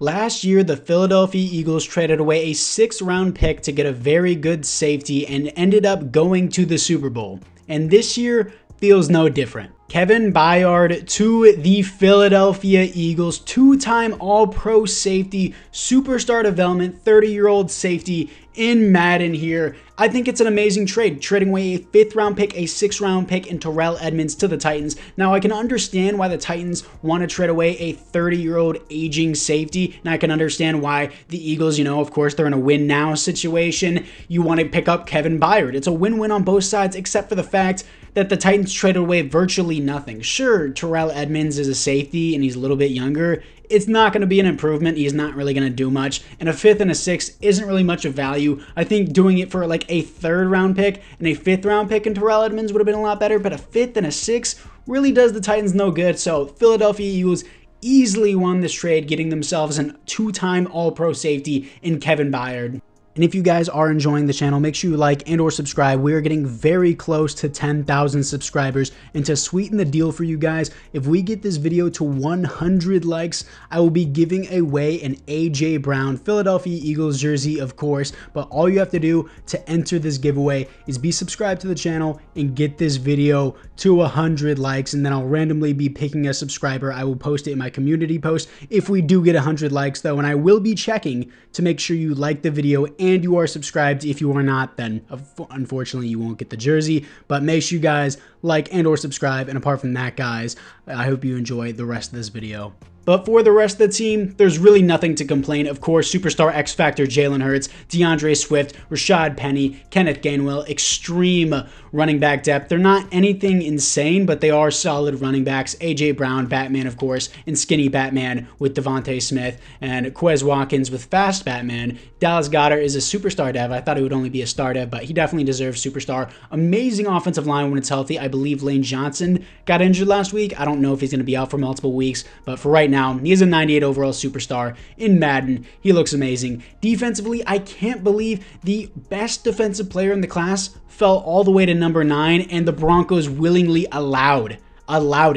Last year, the Philadelphia Eagles traded away a 6th-round pick to get a very good safety and ended up going to the Super Bowl. And this year feels no different. Kevin Byard to the Philadelphia Eagles, 2-time All-Pro safety, superstar development, 30-year-old safety in Madden here. I think it's an amazing trade, trading away a 5th-round pick, a 6th-round pick, and Terrell Edmunds to the Titans. Now, I can understand why the Titans want to trade away a 30-year-old aging safety, and I can understand why the Eagles, of course, they're in a win-now situation. You want to pick up Kevin Byard. It's a win-win on both sides, except for the fact that the Titans traded away virtually nothing. Sure, Terrell Edmunds is a safety, and he's a little bit younger. It's not going to be an improvement. He's not really going to do much. And a 5th and a 6th isn't really much of value. I think doing it for like a 3rd-round pick and a 5th-round pick in Terrell Edmunds would have been a lot better. But a 5th and a 6th really does the Titans no good. So Philadelphia Eagles easily won this trade, getting themselves a 2-time All-Pro safety in Kevin Byard. And if you guys are enjoying the channel, make sure you like and or subscribe. We are getting very close to 10,000 subscribers. And to sweeten the deal for you guys, if we get this video to 100 likes, I will be giving away an A.J. Brown Philadelphia Eagles jersey, of course. But all you have to do to enter this giveaway is be subscribed to the channel and get this video to 100 likes. And then I'll randomly be picking a subscriber. I will post it in my community post if we do get 100 likes, though. And I will be checking to make sure you like the video and you are subscribed. If you are not, then unfortunately you won't get the jersey, but make sure you guys like and or subscribe. And apart from that, guys, I hope you enjoy the rest of this video. But for the rest of the team, there's really nothing to complain. Of course, superstar X Factor Jalen Hurts, DeAndre Swift, Rashad Penny, Kenneth Gainwell, extreme running back depth. They're not anything insane, but they are solid running backs. A.J. Brown, Batman, of course, and Skinny Batman with Devontae Smith, and Quez Watkins with Fast Batman. Dallas Goedert is a superstar dev. I thought he would only be a star dev, but he definitely deserves superstar. Amazing offensive line when it's healthy. I believe Lane Johnson got injured last week. I don't know if he's going to be out for multiple weeks, but for right now, he is a 98 overall superstar in Madden. He looks amazing. Defensively, I can't believe the best defensive player in the class fell all the way to number 9, and the Broncos willingly allowed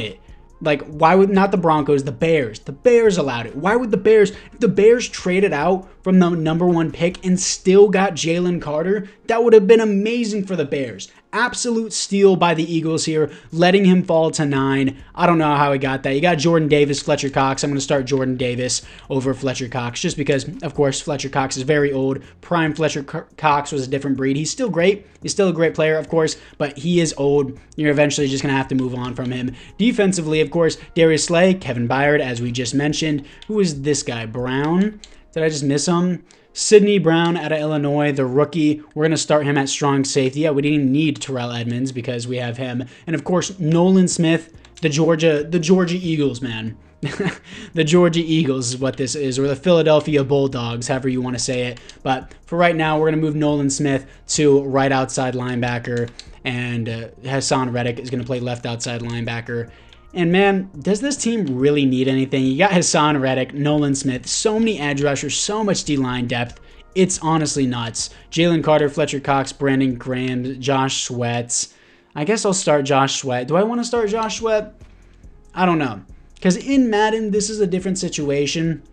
it. Like, why would not the Broncos, the Bears? The Bears allowed it. Why would the Bears, if the Bears traded out from the number 1 pick and still got Jalen Carter, that would have been amazing for the Bears. Absolute steal by the Eagles here, letting him fall to 9. I don't know how he got that. You got Jordan Davis, Fletcher Cox. I'm going to start Jordan Davis over Fletcher Cox just because, of course, Fletcher Cox is very old. Prime Fletcher Cox was a different breed. He's still great. He's still a great player, of course, but he is old. You're eventually just going to have to move on from him. Defensively, of course, Darius Slay, Kevin Byard, as we just mentioned. Who is this guy? Brown? Did I just miss him? Sidney Brown out of Illinois, the rookie. We're going to start him at strong safety. Yeah, we didn't need Terrell Edmunds because we have him. And of course, Nolan Smith, the Georgia Eagles, man. The Georgia Eagles is what this is, or the Philadelphia Bulldogs, however you want to say it. But for right now, we're going to move Nolan Smith to right outside linebacker, and Hassan Reddick is going to play left outside linebacker. And man, does this team really need anything? You got Hassan Reddick, Nolan Smith, so many edge rushers, so much D-line depth. It's honestly nuts. Jalen Carter, Fletcher Cox, Brandon Graham, Josh Sweat. I guess I'll start Josh Sweat. Do I want to start Josh Sweat? I don't know. Because in Madden, this is a different situation.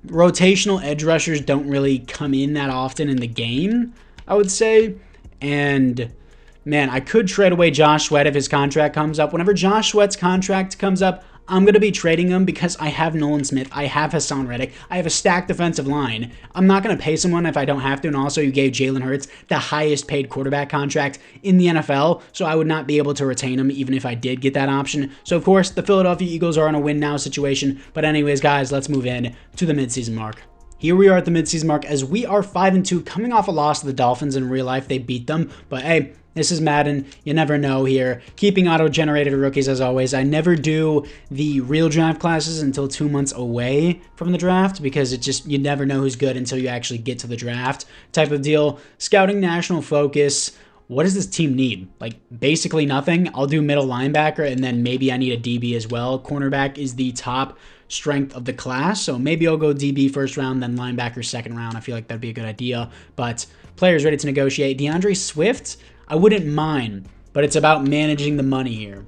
Rotational edge rushers don't really come in that often in the game, I would say. And man, I could trade away Josh Sweat if his contract comes up. Whenever Josh Sweat's contract comes up, I'm going to be trading him because I have Nolan Smith, I have Hassan Reddick, I have a stacked defensive line. I'm not going to pay someone if I don't have to, and also you gave Jalen Hurts the highest paid quarterback contract in the NFL, so I would not be able to retain him even if I did get that option. So of course, the Philadelphia Eagles are in a win-now situation, but anyways, guys, let's move in to the midseason mark. Here we are at the midseason mark as we are 5-2, coming off a loss to the Dolphins. In real life, they beat them, but hey, this is Madden. You never know here. Keeping auto-generated rookies as always. I never do the real draft classes until 2 months away from the draft because it just, you never know who's good until you actually get to the draft type of deal. Scouting national focus. What does this team need? Like basically nothing. I'll do middle linebacker and then maybe I need a DB as well. Cornerback is the top strength of the class, so maybe I'll go DB first round, then linebacker second round. I feel like that'd be a good idea, but players ready to negotiate. DeAndre Swift, I wouldn't mind, but it's about managing the money here.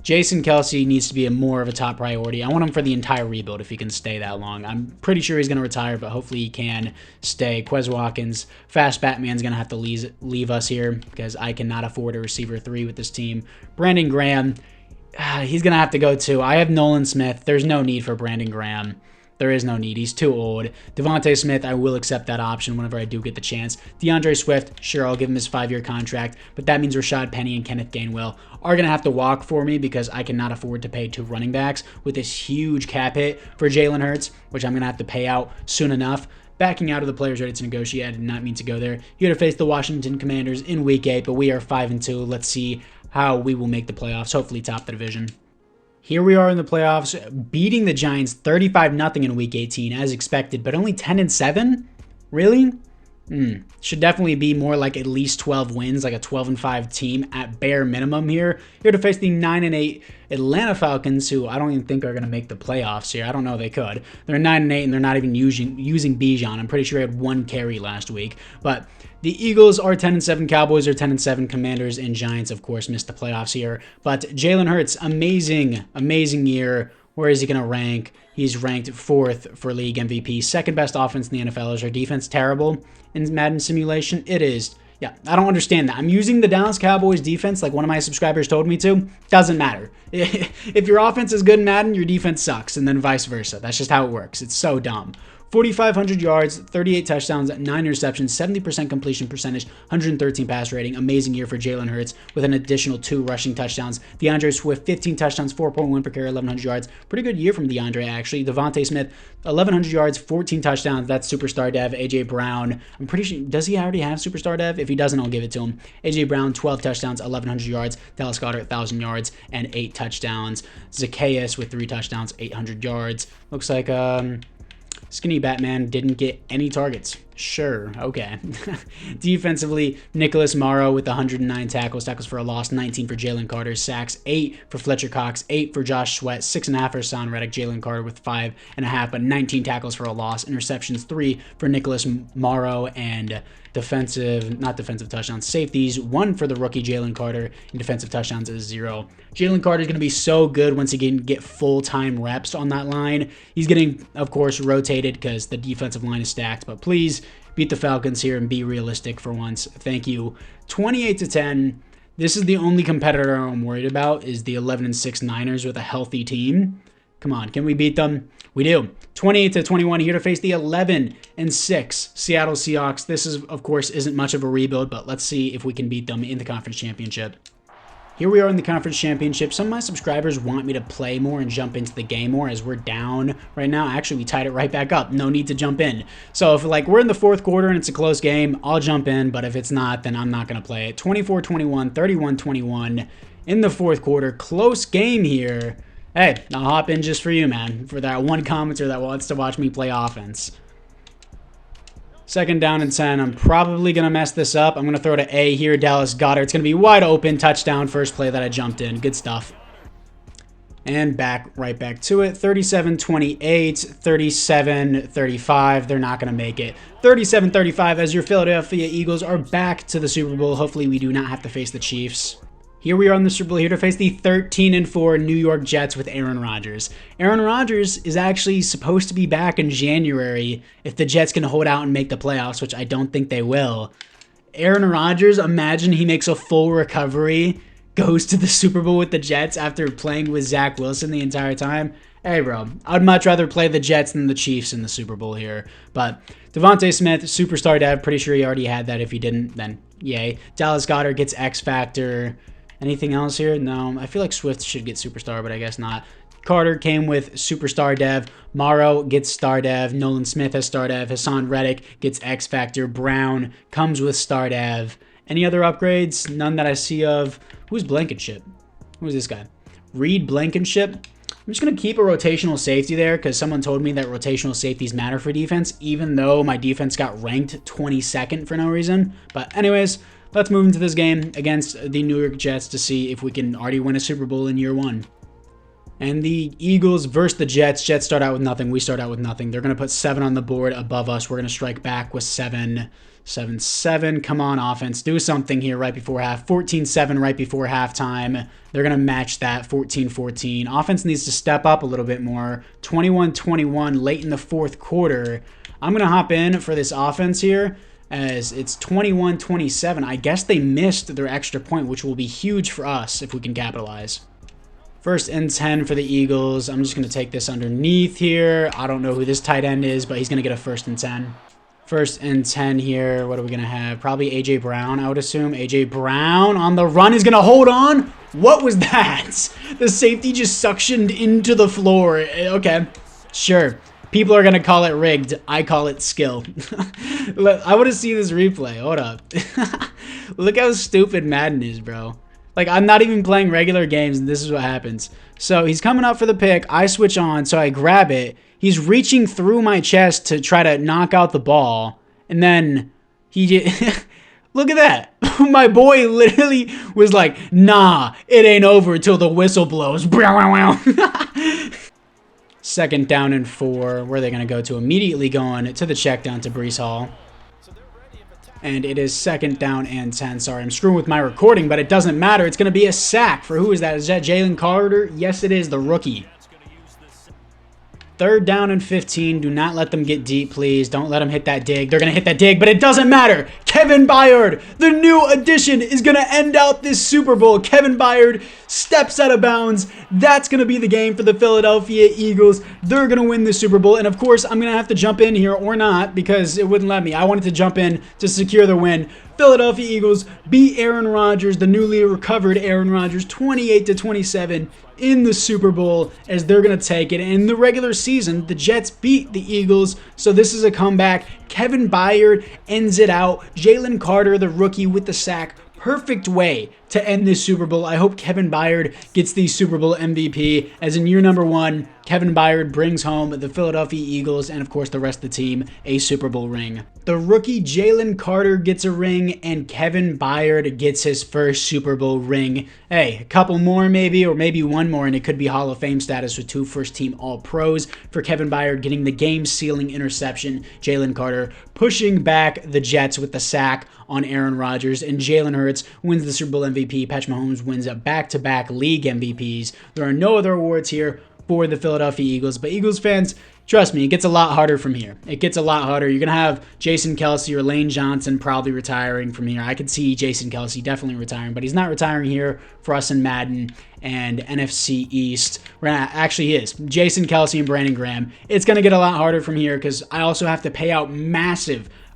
Jason Kelsey needs to be more of a top priority. I want him for the entire rebuild if he can stay that long. I'm pretty sure he's going to retire, but hopefully he can stay. Quez Watkins, Fast Batman's going to have to leave us here because I cannot afford a receiver 3 with this team. Brandon Graham, he's going to have to go too. I have Nolan Smith. There's no need for Brandon Graham. There is no need. He's too old. Devontae Smith, I will accept that option whenever I do get the chance. DeAndre Swift, sure, I'll give him his 5-year contract, but that means Rashad Penny and Kenneth Gainwell are going to have to walk for me because I cannot afford to pay 2 running backs with this huge cap hit for Jalen Hurts, which I'm going to have to pay out soon enough. Backing out of the players ready to negotiate. I did not mean to go there. You got to face the Washington Commanders in Week 8, but we are 5-2. Let's see how we will make the playoffs, hopefully top the division. Here we are in the playoffs, beating the Giants 35-0 in Week 18 as expected, but only 10-7? Really? Should definitely be more like at least 12 wins, like a 12-5 team at bare minimum here. Here to face the 9-8 Atlanta Falcons, who I don't even think are going to make the playoffs here. I don't know, they could. They're 9-8 and they're not even using Bijan. I'm pretty sure he had 1 carry last week. But the Eagles are 10-7, Cowboys are 10-7, Commanders and Giants, of course, missed the playoffs here. But Jalen Hurts, amazing year. Where is he going to rank? He's ranked 4th for league MVP. Second best offense in the NFL. Is our defense terrible in Madden simulation? It is. Yeah, I don't understand that. I'm using the Dallas Cowboys defense like one of my subscribers told me to. Doesn't matter. If your offense is good in Madden, your defense sucks, and then vice versa. That's just how it works. It's so dumb. 4,500 yards, 38 touchdowns, 9 interceptions, 70% completion percentage, 113 pass rating. Amazing year for Jalen Hurts with an additional 2 rushing touchdowns. DeAndre Swift, 15 touchdowns, 4.1 per carry, 1,100 yards. Pretty good year from DeAndre, actually. Devontae Smith, 1,100 yards, 14 touchdowns. That's superstar dev. A.J. Brown, I'm pretty sure, does he already have superstar dev? If he doesn't, I'll give it to him. A.J. Brown, 12 touchdowns, 1,100 yards. Dallas Goedert, 1,000 yards, and 8 touchdowns. Zacchaeus with 3 touchdowns, 800 yards. Looks like, Skinny Batman didn't get any targets. Sure, okay. Defensively, Nicholas Morrow with 109 tackles for a loss, 19 for Jalen Carter, sacks, 8 for Fletcher Cox, 8 for Josh Sweat, 6.5 for Son Reddick, Jalen Carter with 5.5, but 19 tackles for a loss, interceptions, 3 for Nicholas Morrow, and not defensive touchdowns, safeties, 1 for the rookie Jalen Carter, and defensive touchdowns is 0. Jalen Carter is going to be so good once he can get full-time reps on that line. He's getting, of course, rotated because the defensive line is stacked, but please beat the Falcons here and be realistic for once. Thank you. 28-10. This is the only competitor I'm worried about is the 11-6 Niners with a healthy team. Come on, can we beat them? We do. 28-21 here to face the 11-6 Seattle Seahawks. This is, of course, isn't much of a rebuild, but let's see if we can beat them in the conference championship. Here we are in the conference championship. Some of my subscribers want me to play more and jump into the game more as we're down right now. Actually, we tied it right back up. No need to jump in. So if we're in the 4th quarter and it's a close game, I'll jump in. But if it's not, then I'm not going to play it. 24-21, 31-21 in the 4th quarter. Close game here. Hey, I'll hop in just for you, man. For that one commenter that wants to watch me play offense. 2nd down and 10. I'm probably going to mess this up. I'm going to throw to A here. Dallas Goedert. It's going to be wide open. Touchdown. First play that I jumped in. Good stuff. And right back to it. 37-28. 37-35. They're not going to make it. 37-35 as your Philadelphia Eagles are back to the Super Bowl. Hopefully we do not have to face the Chiefs. Here we are in the Super Bowl, here to face the 13-4 New York Jets with Aaron Rodgers. Aaron Rodgers is actually supposed to be back in January if the Jets can hold out and make the playoffs, which I don't think they will. Aaron Rodgers, imagine he makes a full recovery, goes to the Super Bowl with the Jets after playing with Zach Wilson the entire time. Hey, bro, I'd much rather play the Jets than the Chiefs in the Super Bowl here. But Devontae Smith, superstar dev, pretty sure he already had that. If he didn't, then yay. Dallas Goedert gets X Factor. Anything else here? No. I feel like Swift should get superstar, but I guess not. Carter came with superstar dev. Morrow gets star dev. Nolan Smith has star dev. Hassan Reddick gets X Factor. Brown comes with star dev. Any other upgrades? None that I see of. Who's Blankenship? Who's this guy? Reed Blankenship. I'm just going to keep a rotational safety there because someone told me that rotational safeties matter for defense, even though my defense got ranked 22nd for no reason. But anyways, let's move into this game against the New York Jets to see if we can already win a Super Bowl in year 1. And the Eagles versus the Jets. Jets start out with nothing. We start out with nothing. They're going to put 7 on the board above us. We're going to strike back with 7. 7-7. Come on, offense. Do something here right before half. 14-7 right before halftime. They're going to match that. 14-14. Offense needs to step up a little bit more. 21-21 late in the fourth quarter. I'm going to hop in for this offense here as it's 21-27. I guess they missed their extra point, which will be huge for us if we can capitalize. 1st and 10 for the Eagles. I'm just going to take this underneath here. I don't know who this tight end is, but he's going to get a 1st and 10. 1st and 10 here. What are we going to have? Probably A.J. Brown, I would assume. A.J. Brown on the run is going to hold on. What was that? The safety just suctioned into the floor. Okay, sure. People are going to call it rigged. I call it skill. I want to see this replay. Hold up. Look how stupid Madden is, bro. Like, I'm not even playing regular games, and this is what happens. So he's coming up for the pick. I switch on, so I grab it. He's reaching through my chest to try to knock out the ball. And then he look at that. My boy literally was like, nah, it ain't over until the whistle blows. 2nd down and 4. Where are they going to go to? Immediately going to the check down to Breece Hall. And it is 2nd down and 10. Sorry, I'm screwing with my recording, but it doesn't matter. It's going to be a sack. For who is that? Is that Jalen Carter? Yes, it is, the rookie. 3rd down and 15. Do not let them get deep, please. Don't let them hit that dig. They're going to hit that dig, but it doesn't matter. Kevin Byard, the new addition, is going to end out this Super Bowl. Kevin Byard steps out of bounds. That's going to be the game for the Philadelphia Eagles. They're going to win the Super Bowl. And, of course, I'm going to have to jump in here or not because it wouldn't let me. I wanted to jump in to secure the win. Philadelphia Eagles beat Aaron Rodgers, the newly recovered Aaron Rodgers, 28-27 in the Super Bowl as they're going to take it. In the regular season, the Jets beat the Eagles, so this is a comeback. Kevin Byard ends it out. Jalen Carter, the rookie, with the sack. Perfect way to end this Super Bowl. I hope Kevin Byard gets the Super Bowl MVP, as in year number 1, Kevin Byard brings home the Philadelphia Eagles and, of course, the rest of the team a Super Bowl ring. The rookie Jalen Carter gets a ring, and Kevin Byard gets his first Super Bowl ring. Hey, a couple more maybe, or maybe one more, and it could be Hall of Fame status with 2 first-team All-Pros for Kevin Byard getting the game-sealing interception. Jalen Carter pushing back the Jets with the sack on Aaron Rodgers, and Jalen Hurts wins the Super Bowl MVP. Patrick Mahomes wins a back-to-back league MVPs. There are no other awards here for the Philadelphia Eagles, but Eagles fans, trust me, it gets a lot harder from here. It gets a lot harder. You're going to have Jason Kelce or Lane Johnson probably retiring from here. I could see Jason Kelce definitely retiring, but he's not retiring here for us in Madden and NFC East. Actually, he is. Jason Kelce and Brandon Graham. It's going to get a lot harder from here because I also have to pay out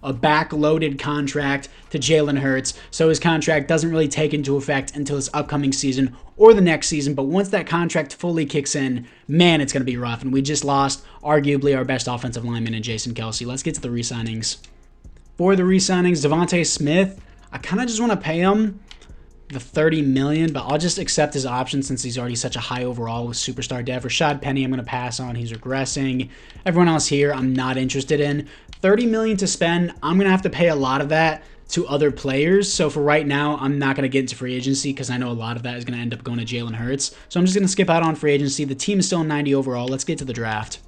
a back-loaded contract to Jalen Hurts, so his contract doesn't really take into effect until this upcoming season or the next season, but once that contract fully kicks in, man, it's going to be rough, and we just lost arguably our best offensive lineman in Jason Kelce. Let's get to the re-signings. For the re-signings, Devontae Smith, I kind of just want to pay him the $30 million, but I'll just accept his option since he's already such a high overall with superstar dev. Rashad Penny, I'm going to pass on. He's regressing. Everyone else here, I'm not interested in. $30 million to spend. I'm going to have to pay a lot of that to other players. So for right now, I'm not going to get into free agency because I know a lot of that is going to end up going to Jalen Hurts. So I'm just going to skip out on free agency. The team is still 90 overall. Let's get to the draft.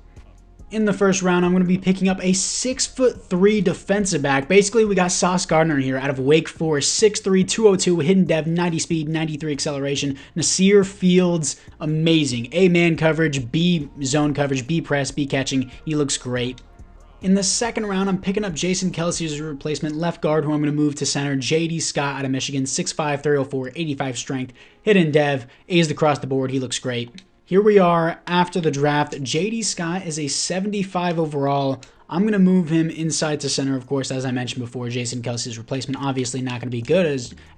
In the first round, I'm going to be picking up a 6'3" defensive back. Basically, we got Sauce Gardner here out of Wake Forest, 6'3", 202, hidden dev, 90 speed, 93 acceleration. Nasir Fields, amazing. A man coverage, B zone coverage, B press, B catching. He looks great. In the second round, I'm picking up Jason Kelce as a replacement left guard, who I'm going to move to center. J.D. Scott out of Michigan, 6'5", 304, 85 strength, hidden dev, A's across the board. He looks great. Here we are after the draft. J.D. Scott is a 75 overall. I'm going to move him inside to center, of course, as I mentioned before. Jason Kelce's replacement, obviously not going to be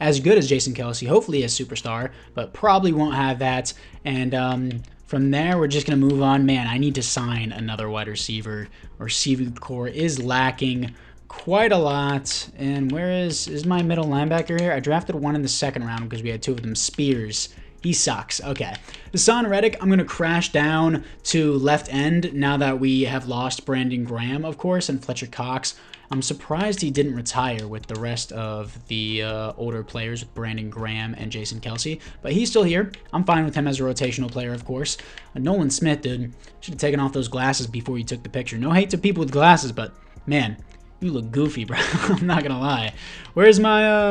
as good as Jason Kelce, hopefully a superstar, but probably won't have that. And from there, we're just going to move on. Man, I need to sign another wide receiver. Our receiving core is lacking quite a lot. And where is my middle linebacker here? I drafted one in the second round because we had 2 of them. Spears. He sucks. Okay. Hassan Reddick, I'm going to crash down to left end now that we have lost Brandon Graham, of course, and Fletcher Cox. I'm surprised he didn't retire with the rest of the older players, with Brandon Graham and Jason Kelce, but he's still here. I'm fine with him as a rotational player, of course. Nolan Smith, dude, should have taken off those glasses before you took the picture. No hate to people with glasses, but man, You look goofy, bro. I'm not gonna lie. Where's my,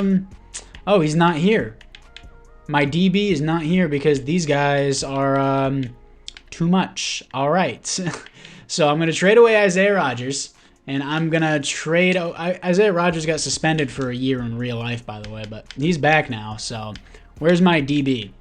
oh, he's not here. My DB is not here because these guys are, too much. All right. So I'm gonna trade away Isaiah Rodgers, and I'm gonna trade, Isaiah Rodgers got suspended for a year in real life, by the way, but he's back now. So where's my DB?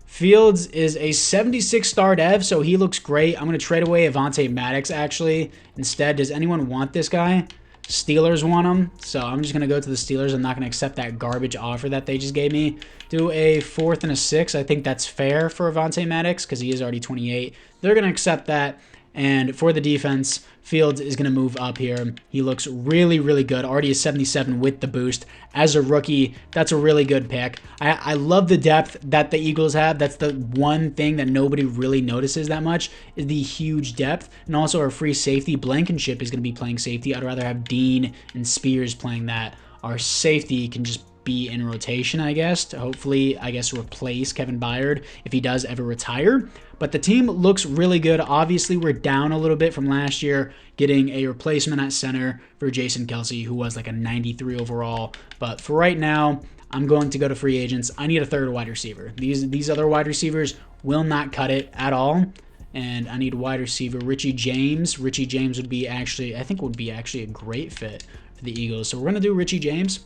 Fields is a 76 star dev, so he looks great. I'm going to trade away Avonte Maddox, actually. Instead, does anyone want this guy? Steelers want him, so I'm just going to go to the Steelers. I'm not going to accept that garbage offer that they just gave me. Do a 4th and a 6. I think that's fair for Avonte Maddox because he is already 28. They're going to accept that. And for the defense, Fields is going to move up here. He looks really, really good. Already a 77 with the boost. As a rookie, that's a really good pick. I love the depth that the Eagles have. That's the one thing that nobody really notices that much is the huge depth. And also our free safety. Blankenship is going to be playing safety. I'd rather have Dean and Spears playing that. Our safety can just be in rotation, I guess, to hopefully, I guess, replace Kevin Byard if he does ever retire. But the team looks really good. Obviously, we're down a little bit from last year, getting a replacement at center for Jason Kelce, who was like a 93 overall. But for right now, I'm going to go to free agents. I need a third wide receiver. These other wide receivers will not cut it at all. And I need a wide receiver. Richie James. Richie James would be actually, I think would be actually a great fit for the Eagles. So we're going to do Richie James.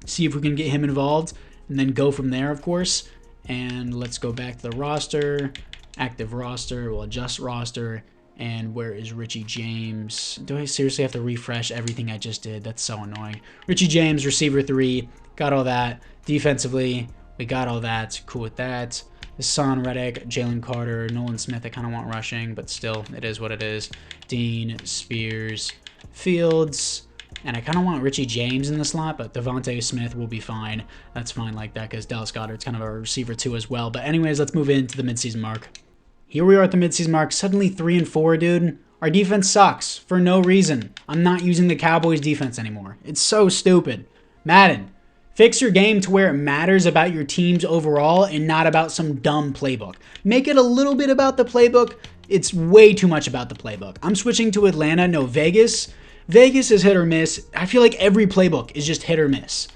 See if we can get him involved. And then go from there, of course. And let's go back to the roster. Active roster, we'll adjust roster, and where is Richie James? Do I seriously have to refresh everything I just did? That's so annoying. Richie James, receiver 3, got all that. Defensively, we got all that. Cool with that. Hassan Reddick, Jalen Carter, Nolan Smith, I kind of want rushing, but still, it is what it is. Dean, Spears, Fields, and I kind of want Richie James in the slot, but Devontae Smith will be fine. That's fine like that because Dallas Goedert's kind of a receiver too as well. But anyways, let's move into the midseason mark. Here we are at the midseason mark, suddenly 3-4, dude. Our defense sucks for no reason. I'm not using the Cowboys defense anymore. It's so stupid. Madden, fix your game to where it matters about your teams overall and not about some dumb playbook. Make it a little bit about the playbook. It's way too much about the playbook. I'm switching to Atlanta, no Vegas. Vegas is hit or miss. I feel like every playbook is just hit or miss.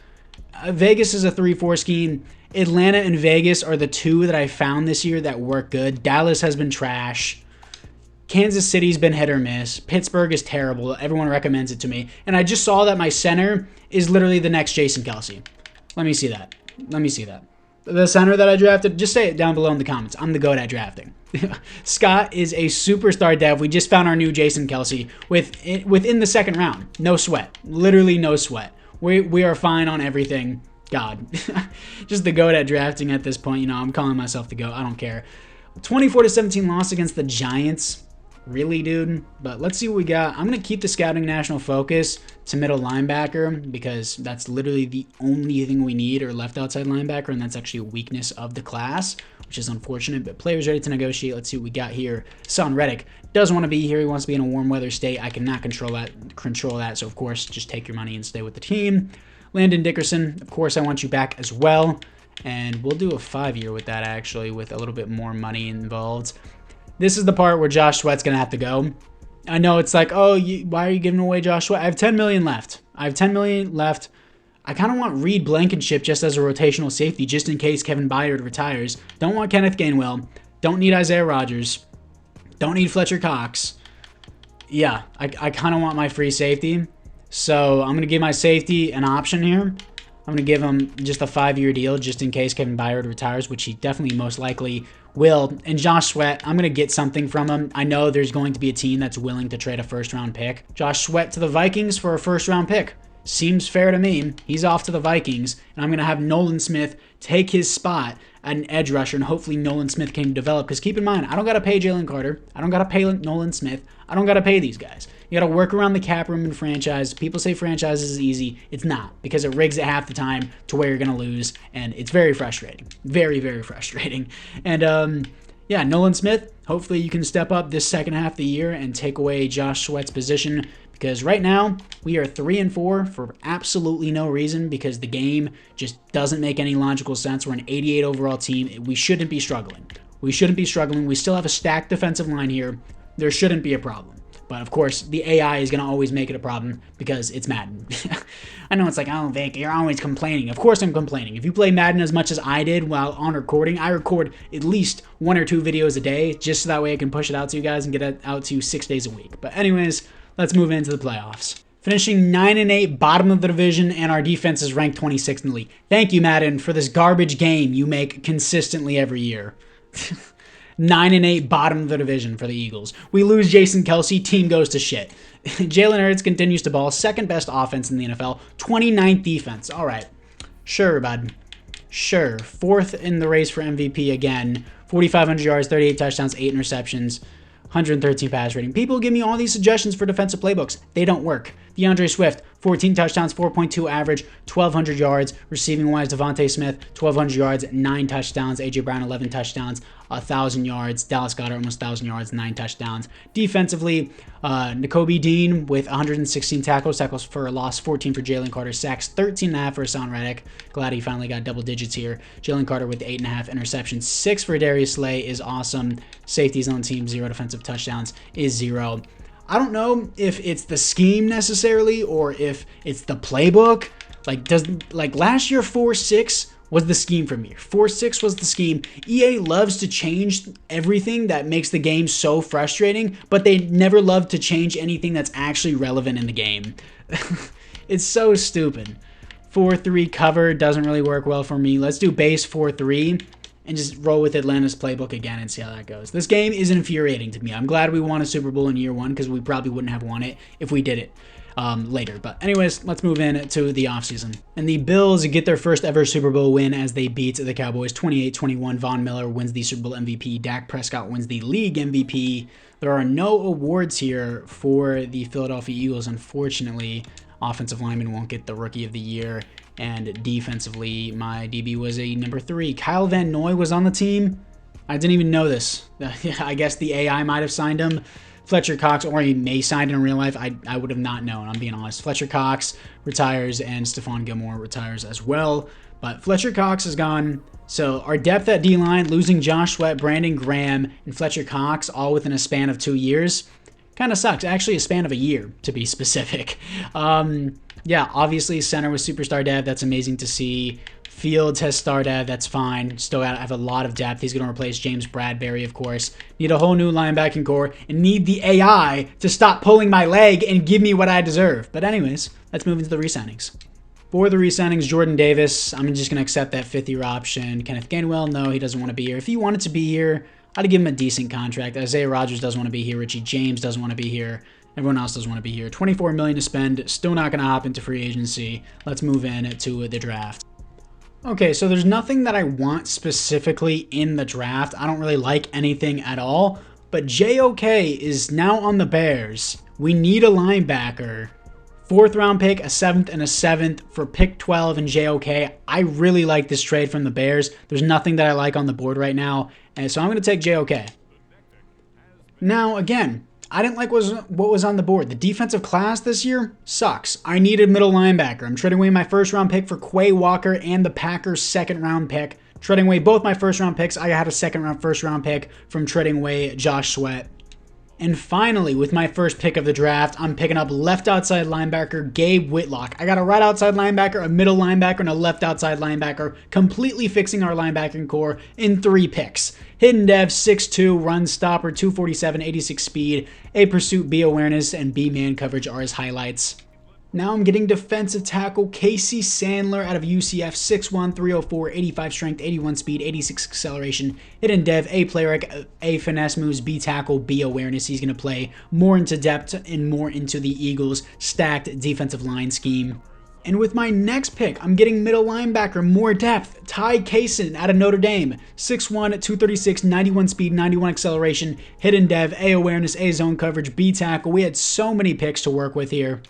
Vegas is a 3-4 scheme. Atlanta and Vegas are the two that I found this year that work good. Dallas has been trash. Kansas City's been hit or miss. Pittsburgh is terrible. Everyone recommends it to me. And I just saw that my center is literally the next Jason Kelce. Let me see that. Let me see that. The center that I drafted, just say it down below in the comments. I'm the GOAT at drafting. Scott is a superstar dev. We just found our new Jason Kelce within the second round. No sweat. Literally no sweat. We are fine on everything. God. Just the GOAT at drafting at this point. You know, I'm calling myself the GOAT. I don't care. 24-17 loss against the Giants. Really, dude? But let's see what we got. I'm going to keep the scouting national focus to middle linebacker because that's literally the only thing we need, or left outside linebacker, and that's actually a weakness of the class, which is unfortunate. But players ready to negotiate. Let's see what we got here. Hassan Reddick doesn't want to be here. He wants to be in a warm weather state. I cannot control that. So, of course, just take your money and stay with the team. Landon Dickerson, of course, I want you back as well. And we'll do a 5-year with that, actually, with a little bit more money involved. This is the part where Josh Sweat's going to have to go. I know it's like, oh, why are you giving away Josh Sweat? I have $10 million left. I kind of want Reed Blankenship just as a rotational safety, just in case Kevin Byard retires. Don't want Kenneth Gainwell. Don't need Isaiah Rodgers. Don't need Fletcher Cox. Yeah, I kind of want my free safety. So I'm going to give my safety an option here. I'm going to give him just a 5-year deal just in case Kevin Byard retires, which he definitely most likely will. And Josh Sweat, I'm going to get something from him. I know there's going to be a team that's willing to trade a first-round pick. Josh Sweat to the Vikings for a first-round pick. Seems fair to me. He's off to the Vikings, and I'm going to have Nolan Smith take his spot at an edge rusher, and hopefully Nolan Smith can develop. Because keep in mind, I don't got to pay Jalen Carter. I don't got to pay Nolan Smith. I don't got to pay these guys. You got to work around the cap room in franchise. People say franchise is easy. It's not, because it rigs it half the time to where you're going to lose, and it's very frustrating. Very, very frustrating. And, yeah, Nolan Smith, hopefully you can step up this second half of the year and take away Josh Sweat's position, because right now we are 3-4 for absolutely no reason, because the game just doesn't make any logical sense. We're an 88 overall team. We shouldn't be struggling. We shouldn't be struggling. We still have a stacked defensive line here. There shouldn't be a problem. But of course, the AI is going to always make it a problem because it's Madden. I know it's like, oh, Vic, you're always complaining. Of course I'm complaining. If you play Madden as much as I did while on recording, I record at least 1 or 2 videos a day, just so that way I can push it out to you guys and get it out to you 6 days a week. But anyways, let's move into the playoffs. Finishing 9-8, bottom of the division, and our defense is ranked 26th in the league. Thank you, Madden, for this garbage game you make consistently every year. 9-8, bottom of the division for the Eagles. We lose Jason Kelce, team goes to shit. Jalen Hurts continues to ball, second best offense in the NFL, 29th defense. All right, sure, bud. Sure. 4th in the race for MVP again. 4,500 yards, 38 touchdowns, 8 interceptions, 113 pass rating. People give me all these suggestions for defensive playbooks. They don't work. DeAndre Swift, 14 touchdowns, 4.2 average, 1,200 yards. Receiving-wise, Devontae Smith, 1,200 yards, 9 touchdowns. A.J. Brown, 11 touchdowns, 1,000 yards. Dallas Goedert, almost 1,000 yards, 9 touchdowns. Defensively, Nakobe Dean with 116 tackles for a loss, 14 for Jalen Carter, sacks, 13.5 for Hassan Reddick. Glad he finally got double digits here. Jalen Carter with 8.5 interceptions, 6 for Darius Slay is awesome. Safeties on team, 0 defensive touchdowns is 0. I don't know if it's the scheme necessarily or if it's the playbook. Like last year 4-6 was the scheme for me. 4-6 was the scheme. EA loves to change everything that makes the game so frustrating, but they never love to change anything that's actually relevant in the game. It's so stupid. 4-3 cover doesn't really work well for me. Let's do base 4-3. And just roll with Atlanta's playbook again and see how that goes. This game is infuriating to me. I'm glad we won a Super Bowl in year 1 because we probably wouldn't have won it if we did it later. But anyways, let's move into the offseason. And the Bills get their first ever Super Bowl win as they beat the Cowboys 28-21. Von Miller wins the Super Bowl MVP. Dak Prescott wins the league MVP. There are no awards here for the Philadelphia Eagles, unfortunately. Offensive lineman won't get the Rookie of the Year. And defensively, my DB was a number 3. Kyle Van Noy was on the team. I didn't even know this. I guess the AI might have signed him. Fletcher Cox, or he may sign in real life. I would have not known, I'm being honest. Fletcher Cox retires, and Stephon Gilmore retires as well. But Fletcher Cox is gone. So our depth at D-line, losing Josh Sweat, Brandon Graham, and Fletcher Cox all within a span of 2 years, kind of sucks. Actually, a span of a year, to be specific. Yeah, obviously center with superstar dev. That's amazing to see. Fields has star dev. That's fine. Still have a lot of depth. He's going to replace James Bradbury, of course. Need a whole new linebacking core and need the AI to stop pulling my leg and give me what I deserve. But anyways, let's move into the re-signings. For the re-signings, Jordan Davis, I'm just going to accept that 5th-year option. Kenneth Gainwell, no, he doesn't want to be here. If he wanted to be here, I'd give him a decent contract. Isaiah Rodgers doesn't want to be here. Richie James doesn't want to be here. Everyone else doesn't want to be here. $24 million to spend. Still not going to hop into free agency. Let's move in to the draft. Okay, so there's nothing that I want specifically in the draft. I don't really like anything at all. But JOK is now on the Bears. We need a linebacker. 4th round pick, a 7th, and a 7th for pick 12 and JOK. I really like this trade from the Bears. There's nothing that I like on the board right now. And so I'm going to take JOK. Now, again, I didn't like what was on the board. The defensive class this year sucks. I needed middle linebacker. I'm trading away my 1st round pick for Quay Walker and the Packers' 2nd round pick. Trading away both my 1st round picks. I had a 1st round pick from trading away Josh Sweat. And finally, with my 1st pick of the draft, I'm picking up left outside linebacker Gabe Whitlock. I got a right outside linebacker, a middle linebacker, and a left outside linebacker, completely fixing our linebacking core in 3 picks. Hidden dev, 6'2", run stopper, 247, 86 speed, A pursuit, B awareness, and B man coverage are his highlights. Now I'm getting defensive tackle Casey Sandler out of UCF, 6'1", 304, 85 strength, 81 speed, 86 acceleration. Hidden dev, A play A finesse moves, B tackle, B awareness. He's going to play more into depth and more into the Eagles' stacked defensive line scheme. And with my next pick, I'm getting middle linebacker, more depth. Ty Kaysen out of Notre Dame, 6'1", 236, 91 speed, 91 acceleration. Hidden dev, A awareness, A zone coverage, B tackle. We had so many picks to work with here.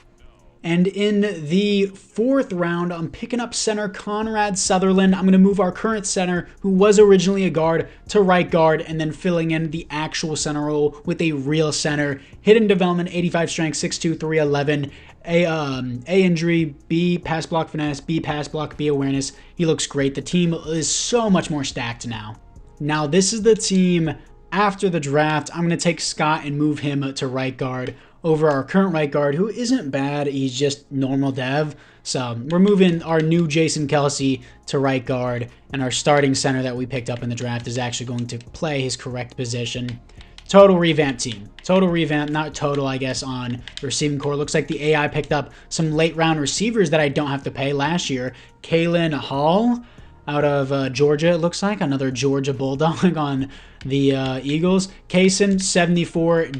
And in the 4th round, I'm picking up center Conrad Sutherland. I'm going to move our current center, who was originally a guard, to right guard, and then filling in the actual center role with a real center. Hidden development, 85 strength, 6'2", 311. A injury, B pass block finesse, B pass block, B awareness. He looks great. The team is so much more stacked now. Now, this is the team after the draft, I'm going to take Scott and move him to right guard over our current right guard, who isn't bad. He's just normal dev. So we're moving our new Jason Kelsey to right guard, and our starting center that we picked up in the draft is actually going to play his correct position. Total revamp team. Total revamp, not total, I guess, on the receiving core. Looks like the AI picked up some late round receivers that I don't have to pay last year. Kalen Hall out of Georgia, it looks like. Another Georgia Bulldog on the Eagles. Kaysen, 74.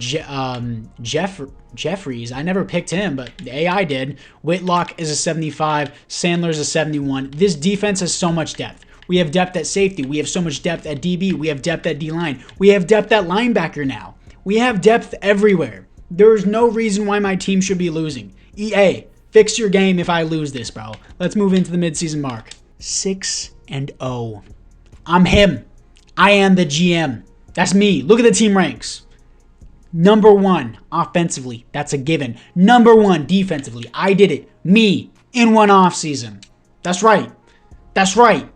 Jeffries, I never picked him, but the AI did. Whitlock is a 75. Sandler's a 71. This defense has so much depth. We have depth at safety. We have so much depth at DB. We have depth at D-line. We have depth at linebacker now. We have depth everywhere. There is no reason why my team should be losing. EA, fix your game if I lose this, bro. Let's move into the midseason mark. 6-0. I'm him. I am the GM. That's me. Look at the team ranks. Number 1 offensively. That's a given. Number 1 defensively. I did it. Me in one offseason. That's right. That's right.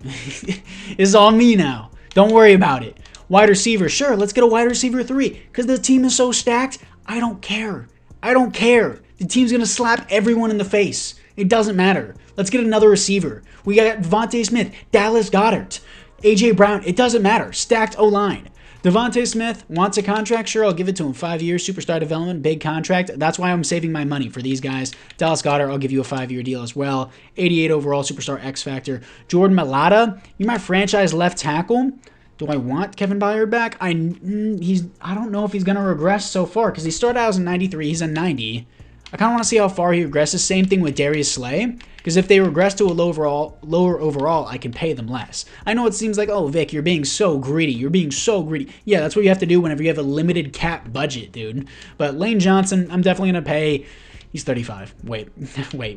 It's all me now. Don't worry about it. Wide receiver. Sure, let's get a wide receiver 3. Because the team is so stacked, I don't care. I don't care. The team's going to slap everyone in the face. It doesn't matter. Let's get another receiver. We got Devontae Smith, Dallas Goedert, A.J. Brown. It doesn't matter. Stacked O-line. Devontae Smith wants a contract. Sure, I'll give it to him. 5 years, superstar development, big contract. That's why I'm saving my money for these guys. Dallas Goedert, I'll give you a 5-year deal as well. 88 overall, superstar X Factor. Jordan Mailata, you're my franchise left tackle. Do I want Kevin Byard back? I don't know if he's going to regress so far because he started out as a 93. He's a 90. I kind of want to see how far he regresses. Same thing with Darius Slay, because if they regress to a lower overall, I can pay them less. I know it seems like, oh, Vic, you're being so greedy. You're being so greedy. Yeah, that's what you have to do whenever you have a limited cap budget, dude. But Lane Johnson, I'm definitely going to pay. He's 35. Wait.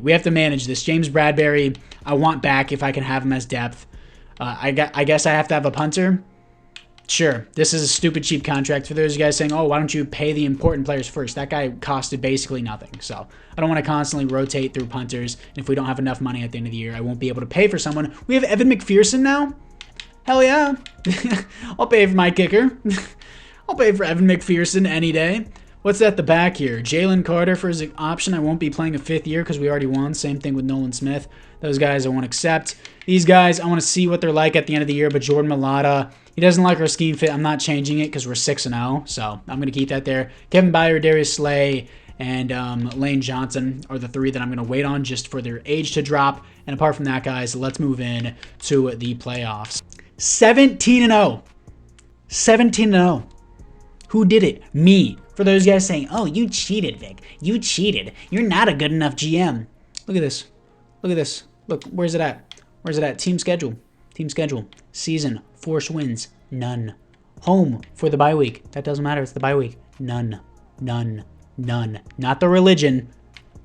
We have to manage this. James Bradbury, I want back if I can have him as depth. I guess I have to have a punter. Sure, this is a stupid cheap contract for those of you guys saying, oh, why don't you pay the important players first? That guy costed basically nothing. So I don't want to constantly rotate through punters. And if we don't have enough money at the end of the year, I won't be able to pay for someone. We have Evan McPherson now? Hell yeah. I'll pay for my kicker. I'll pay for Evan McPherson any day. What's at the back here? Jalen Carter for his option. I won't be playing a 5th year because we already won. Same thing with Nolan Smith. Those guys I won't accept. These guys, I want to see what they're like at the end of the year. But Jordan Mailata, he doesn't like our scheme fit. I'm not changing it because we're 6-0. So I'm going to keep that there. Kevin Byard, Darius Slay, and Lane Johnson are the 3 that I'm going to wait on just for their age to drop. And apart from that, guys, let's move in to the playoffs. 17-0. 17-0. Who did it? Me. For those guys saying, oh, you cheated, Vic. You cheated. You're not a good enough GM. Look at this. Look at this. Look, where's it at? Where's it at? Team schedule. Team schedule. Season. Force wins. None. Home for the bye week. That doesn't matter. It's the bye week. None. None. None. Not the religion.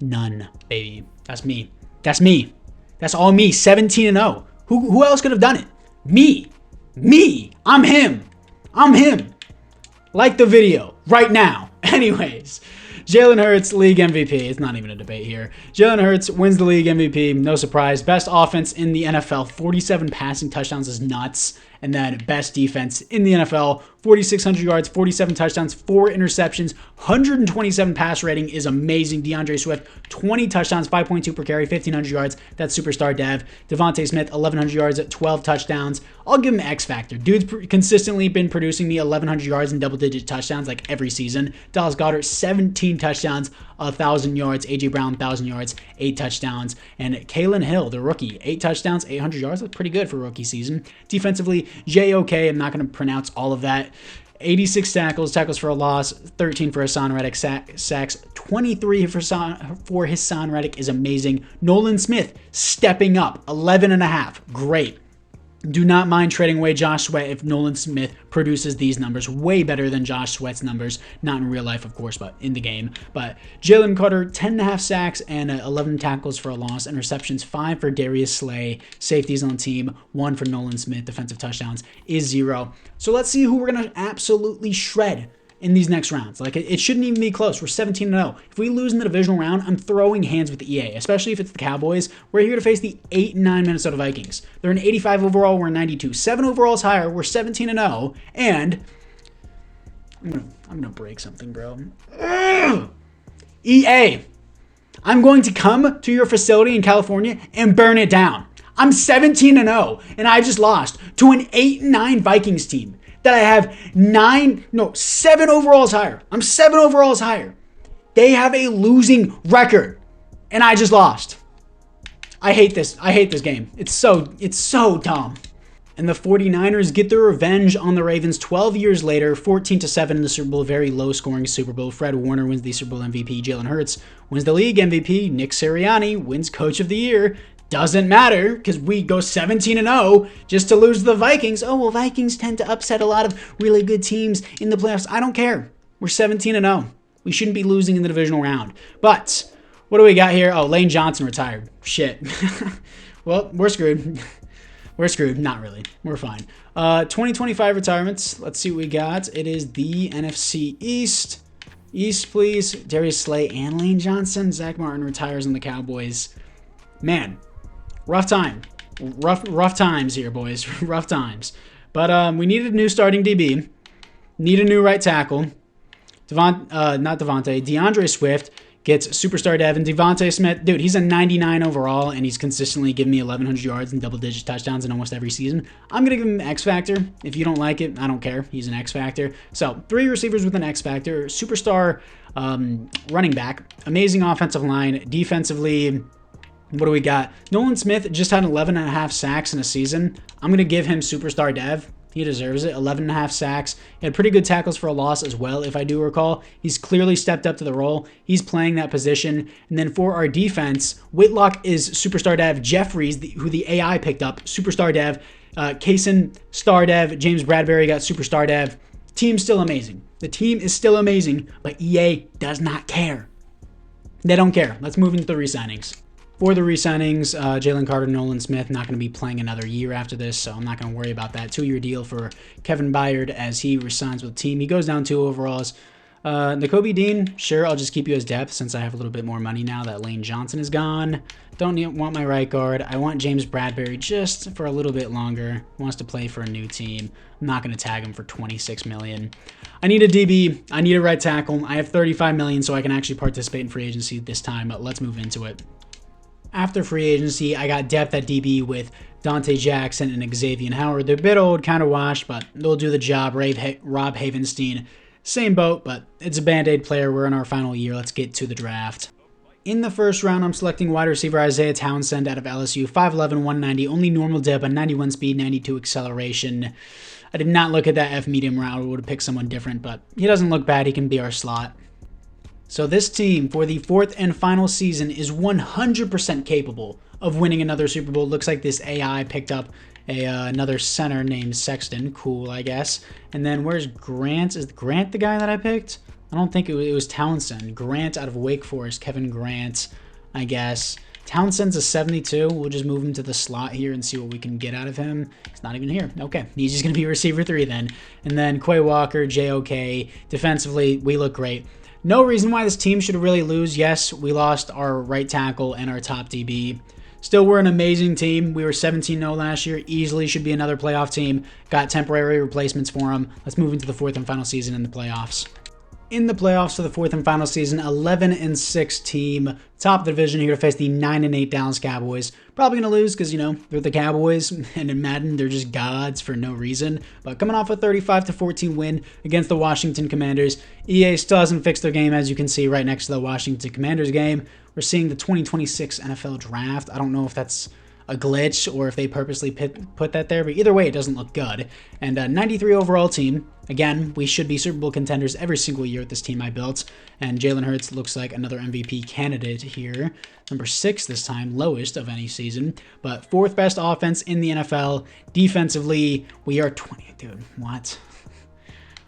None, baby. That's me. That's me. That's all me. 17-0. Who else could have done it? Me. Me. I'm him. I'm him. Like the video right now. Anyways, Jalen Hurts, league MVP. It's not even a debate here. Jalen Hurts wins the league MVP. No surprise. Best offense in the NFL. 47 passing touchdowns is nuts. And then best defense in the NFL. 4,600 yards, 47 touchdowns, 4 interceptions, 127 pass rating is amazing. DeAndre Swift, 20 touchdowns, 5.2 per carry, 1,500 yards. That's superstar dev. Devontae Smith, 1,100 yards, 12 touchdowns. I'll give him X Factor. Dude's consistently been producing me 1,100 yards and double-digit touchdowns like every season. Dallas Goedert, 17 touchdowns, 1,000 yards. A.J. Brown, 1,000 yards, 8 touchdowns. And Kalen Hill, the rookie, 8 touchdowns, 800 yards. That's pretty good for rookie season. Defensively, J.O.K. I'm not going to pronounce all of that. 86 tackles for a loss, 13 for Hassan Reddick sacks, 23 for Hassan Reddick is amazing. Nolan Smith stepping up, 11.5, great. Do not mind trading away Josh Sweat if Nolan Smith produces these numbers. Way better than Josh Sweat's numbers. Not in real life, of course, but in the game. But Jalen Carter, 10.5 sacks and 11 tackles for a loss. Interceptions, 5 for Darius Slay. Safeties on the team, 1 for Nolan Smith. Defensive touchdowns is 0. So let's see who we're going to absolutely shred in these next rounds. Like, it shouldn't even be close. We're 17-0. If we lose in the divisional round, I'm throwing hands with the EA, especially if it's the Cowboys. We're here to face the 8-9 Minnesota Vikings. They're an 85 overall. We're 92. 7 overall is higher. We're 17-0. And I'm gonna break something, bro. Ugh. EA, I'm going to come to your facility in California and burn it down. I'm 17-0, and I just lost to an 8-9 Vikings team that I have 7 overalls higher. I'm 7 overalls higher. They have a losing record, and I just lost. I hate this. I hate this game. It's so dumb. And the 49ers get their revenge on the Ravens 12 years later, 14-7 in the Super Bowl, very low-scoring Super Bowl. Fred Warner wins the Super Bowl MVP. Jalen Hurts wins the league MVP. Nick Sirianni wins Coach of the Year. Doesn't matter, because we go 17-0 just to lose to the Vikings. Oh, well, Vikings tend to upset a lot of really good teams in the playoffs. I don't care. We're 17-0. We shouldn't be losing in the divisional round. But what do we got here? Oh, Lane Johnson retired. Shit. Well, we're screwed. We're screwed. Not really. We're fine. 2025 retirements. Let's see what we got. It is the NFC East. East, please. Darius Slay and Lane Johnson. Zach Martin retires on the Cowboys. Man, rough time. Rough times here, boys. Rough times. But we needed a new starting DB. Need a new right tackle. DeAndre Swift gets superstar dev, and Devontae Smith, dude, he's a 99 overall, and he's consistently giving me 1,100 yards and double-digit touchdowns in almost every season. I'm going to give him X Factor. If you don't like it, I don't care. He's an X Factor. So, 3 receivers with an X Factor, superstar running back, amazing offensive line, defensively. What do we got? Nolan Smith just had 11.5 sacks in a season. I'm going to give him superstar dev. He deserves it. 11.5 sacks. He had pretty good tackles for a loss as well, if I do recall. He's clearly stepped up to the role. He's playing that position. And then for our defense, Whitlock is superstar dev. Jeffries, who the AI picked up, superstar dev. Kaysen, star dev. James Bradbury got superstar dev. Team's still amazing. The team is still amazing, but EA does not care. They don't care. Let's move into the re-signings. For the re-signings, Jalen Carter, Nolan Smith, not going to be playing another year after this, so I'm not going to worry about that. 2-year deal for Kevin Byard as he resigns with the team. He goes down 2 overalls. Nakobe Dean, sure, I'll just keep you as depth since I have a little bit more money now that Lane Johnson is gone. Don't want my right guard. I want James Bradbury just for a little bit longer. Wants to play for a new team. I'm not going to tag him for $26 million. I need a DB. I need a right tackle. I have $35 million, so I can actually participate in free agency this time, but let's move into it. After free agency, I got depth at DB with Dante Jackson and Xavier Howard. They're a bit old, kind of washed, but they'll do the job. Rob Havenstein, same boat, but it's a Band-Aid player. We're in our final year. Let's get to the draft. In the first round, I'm selecting wide receiver Isaiah Townsend out of LSU. 5'11", 190, only normal dip, a 91 speed, 92 acceleration. I did not look at that F medium route. I would have picked someone different, but he doesn't look bad. He can be our slot. So this team, for the 4th and final season, is 100% capable of winning another Super Bowl. Looks like this AI picked up another center named Sexton. Cool, I guess. And then where's Grant? Is Grant the guy that I picked? I don't think it was Townsend. Grant out of Wake Forest. Kevin Grant, I guess. Townsend's a 72. We'll just move him to the slot here and see what we can get out of him. He's not even here. Okay, he's just going to be receiver 3 then. And then Quay Walker, JOK. Defensively, we look great. No reason why this team should really lose. Yes, we lost our right tackle and our top DB. Still, we're an amazing team. We were 17-0 last year. Easily should be another playoff team. Got temporary replacements for them. Let's move into the 4th and final season in the playoffs. In the playoffs for the 4th and final season, 11-6 team. Top of the division here to face the 9-8 Dallas Cowboys. Probably going to lose because, they're the Cowboys. And in Madden, they're just gods for no reason. But coming off a 35-14 win against the Washington Commanders, EA still hasn't fixed their game, as you can see right next to the Washington Commanders game. We're seeing the 2026 NFL Draft. I don't know if that's a glitch or if they purposely put that there, but either way, it doesn't look good. And a 93 overall team. Again, we should be Super Bowl contenders every single year with this team I built. And Jalen Hurts looks like another MVP candidate here. Number 6 this time, lowest of any season. But 4th best offense in the NFL. Defensively, we are 20. Dude, what?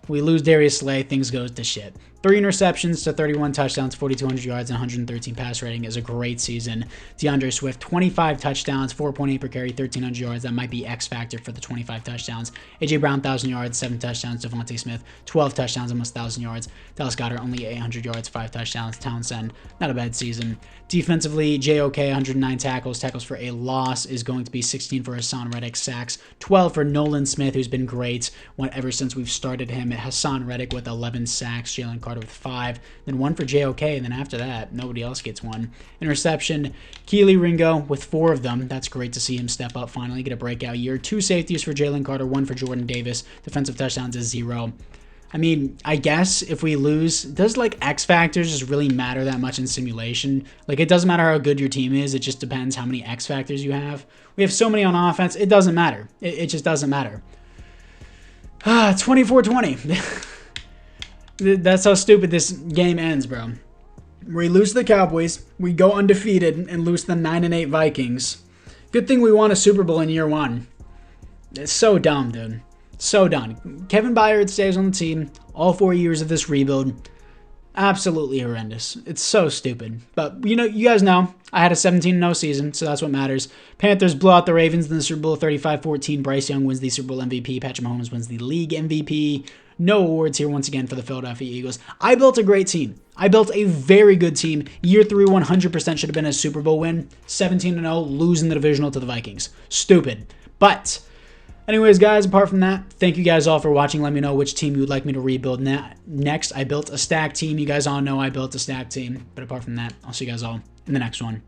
We lose Darius Slay, things goes to shit. 3 interceptions to 31 touchdowns, 4,200 yards, and 113 pass rating is a great season. DeAndre Swift, 25 touchdowns, 4.8 per carry, 1,300 yards. That might be X factor for the 25 touchdowns. A.J. Brown, 1,000 yards, 7 touchdowns. Devontae Smith, 12 touchdowns, almost 1,000 yards. Dallas Goedert, only 800 yards, 5 touchdowns. Townsend, not a bad season. Defensively, JOK, 109 tackles. Tackles for a loss is going to be 16 for Hassan Reddick. Sacks, 12 for Nolan Smith, who's been great ever since we've started him. Hassan Reddick with 11 sacks. Jalen Carter with 5, then 1 for JOK, and then after that, nobody else gets 1. Interception, Keely Ringo with 4 of them. That's great to see him step up finally, get a breakout year. 2 safeties for Jalen Carter, 1 for Jordan Davis. Defensive touchdowns is 0. I mean, I guess if we lose, does like X factors just really matter that much in simulation? Like, it doesn't matter how good your team is. It just depends how many X factors you have. We have so many on offense. It doesn't matter. It just doesn't matter. 24-20. That's how stupid this game ends, bro. We lose to the Cowboys. We go undefeated and lose to the 9-8 Vikings. Good thing we won a Super Bowl in year 1. It's so dumb, dude. So dumb. Kevin Byard stays on the team. All 4 years of this rebuild. Absolutely horrendous. It's so stupid. But, you guys know, I had a 17-0 season, so that's what matters. Panthers blow out the Ravens in the Super Bowl 35-14. Bryce Young wins the Super Bowl MVP. Patrick Mahomes wins the league MVP. No awards here once again for the Philadelphia Eagles. I built a great team. I built a very good team. Year 3, 100% should have been a Super Bowl win. 17-0, losing the divisional to the Vikings. Stupid. But anyways, guys, apart from that, thank you guys all for watching. Let me know which team you would like me to rebuild next. I built a stack team. You guys all know I built a stack team. But apart from that, I'll see you guys all in the next one.